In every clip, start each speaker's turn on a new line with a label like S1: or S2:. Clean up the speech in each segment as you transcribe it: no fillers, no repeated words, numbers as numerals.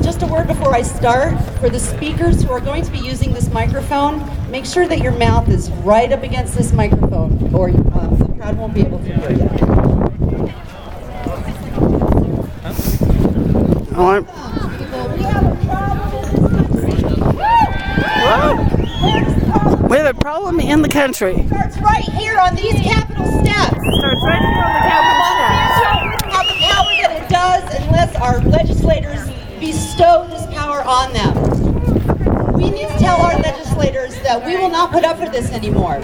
S1: Just a word before I start. For the speakers who are going to be using this microphone, make sure that your mouth is right up against this microphone, or the crowd won't be able to hear you.
S2: We have a problem in the country.
S1: It starts right here on these Capitol steps. Monsanto wouldn't have the power that it does unless our legislators bestow this power on them. We need to tell our legislators that we will not put up for this anymore.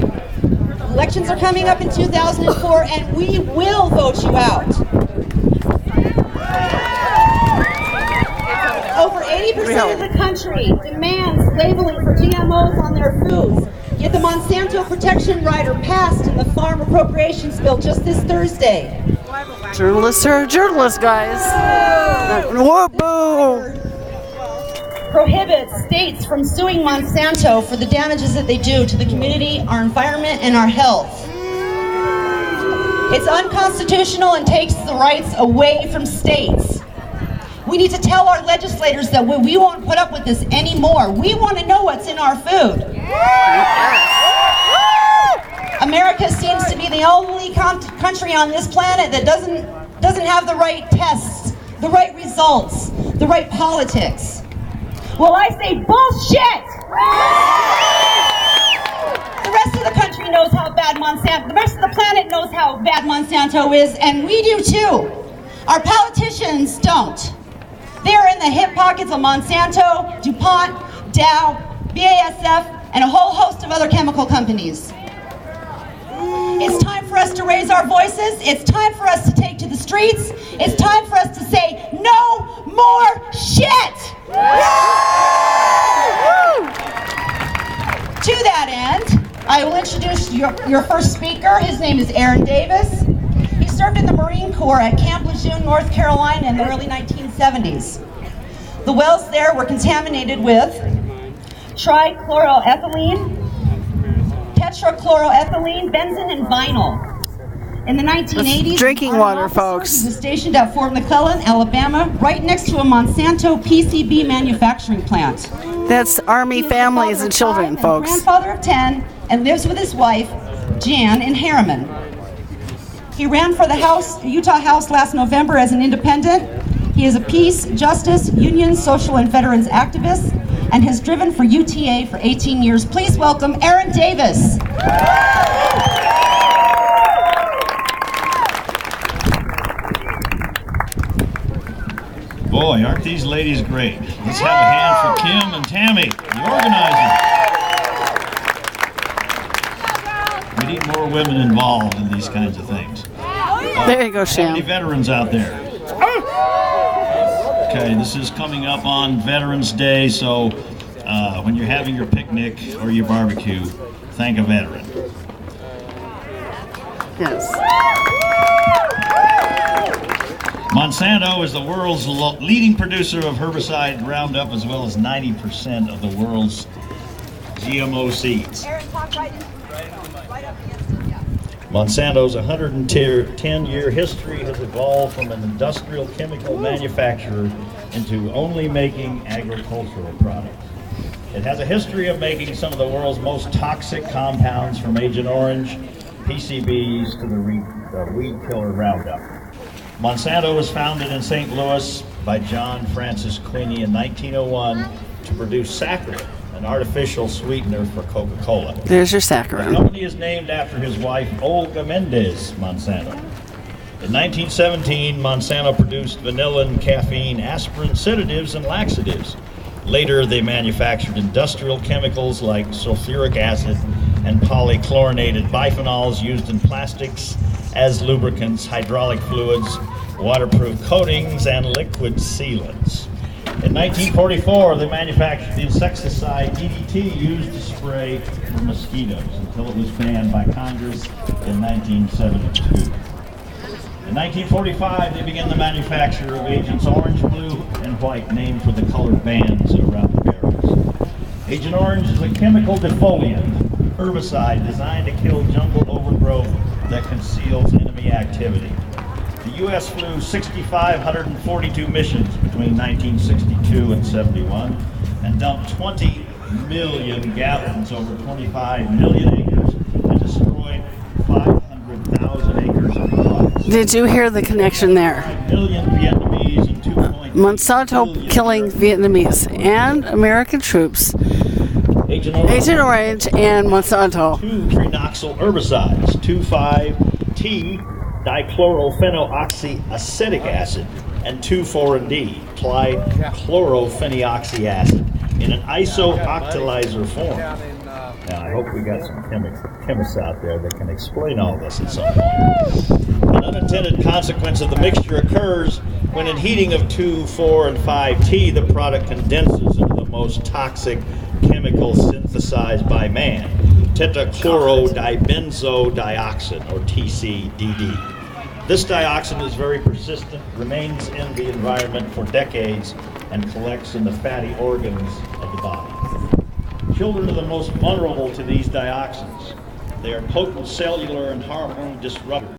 S1: Elections are coming up in 2004, and we will vote you out. Over 80% of the country demands labeling for GMOs on their foods. Yet the Monsanto Protection Rider passed in the Farm Appropriations Bill just this Thursday.
S2: Journalists are journalists, guys. Whoa, boo!
S1: Prohibits states from suing Monsanto for the damages that they do to the community, our environment, and our health. It's unconstitutional and takes the rights away from states. We need to tell our legislators that we won't put up with this anymore. We want to know what's in our food. America seems to be the only country on this planet that doesn't have the right tests, the right results, the right politics. Well, I say bullshit! The rest of the country knows how bad the rest of the planet knows how bad Monsanto is, and we do too. Our politicians don't. They're in the hip pockets of Monsanto, DuPont, Dow, BASF, and a whole host of other chemical companies. It's time for us to raise our voices. It's time for us to take to the streets. It's time for us to say, no more shit! To that end, I will introduce your first speaker. His name is Aaron Davis. He served in the Marine Corps at Camp Lejeune, North Carolina in the early 1970s. The wells there were contaminated with trichloroethylene, tetrachloroethylene, benzene, and vinyl. In the 1980s,
S2: drinking water, folks.
S1: He was stationed at Fort McClellan, Alabama, right next to a Monsanto PCB manufacturing plant.
S2: That's Army families and children, folks.
S1: Grandfather of 10, and lives with his wife, Jan, in Harriman. He ran for the Utah House last November as an independent. He is a peace, justice, union, social, and veterans activist, and has driven for UTA for 18 years. Please welcome Aaron Davis.
S3: Boy, aren't these ladies great? Let's have a hand for Kim and Tammy, the organizers. We need more women involved in these kinds of things.
S2: There you go, Sham.
S3: Any veterans out there? Okay, this is coming up on Veterans Day, so when you're having your picnic or your barbecue, thank a veteran.
S2: Yes.
S3: Monsanto is the world's leading producer of herbicide Roundup, as well as 90% of the world's GMO seeds. Monsanto's 110-year history has evolved from an industrial chemical manufacturer into only making agricultural products. It has a history of making some of the world's most toxic compounds, from Agent Orange, PCBs, to the weed killer Roundup. Monsanto was founded in St. Louis by John Francis Quiney in 1901 to produce saccharin, an artificial sweetener for Coca-Cola.
S2: There's your
S3: The
S2: saccharin.
S3: company is named after his wife, Olga Mendez Monsanto. In 1917, Monsanto produced vanilla and caffeine, aspirin, sedatives, and laxatives. Later, they manufactured industrial chemicals like sulfuric acid and polychlorinated biphenyls used in plastics as lubricants, hydraulic fluids, waterproof coatings, and liquid sealants. In 1944, they manufactured the insecticide DDT used to spray for mosquitoes until it was banned by Congress in 1972. In 1945, they began the manufacture of Agents Orange, Blue, and White, named for the colored bands around the barrels. Agent Orange is a chemical defoliant herbicide designed to kill jungle overgrowth that conceals enemy activity. The U.S. flew 6,542 missions between between 1962 and 71 and dumped 20 million gallons over 25 million acres and destroyed 500,000 acres of products.
S2: Did you hear the connection there?
S3: 5 million Vietnamese and 2.8
S2: Monsanto
S3: million
S2: killing Vietnamese and American troops. Agent Orange and Monsanto.
S3: 2-trinoxyl herbicides, 2,5-T-dichlorophenoxyacetic acid, and 2,4-D, trichlorophenoxy acid, in an isooctalizer form. Now, I hope we got some chemists out there that can explain all this at some point. An unintended consequence of the mixture occurs when in heating of 2, 4, and 5-T, the product condenses into the most toxic chemical synthesized by man, tetrachlorodibenzodioxin, or TCDD. This dioxin is very persistent, remains in the environment for decades, and collects in the fatty organs of the body. Children are the most vulnerable to these dioxins. They are potent cellular and hormone disruptors.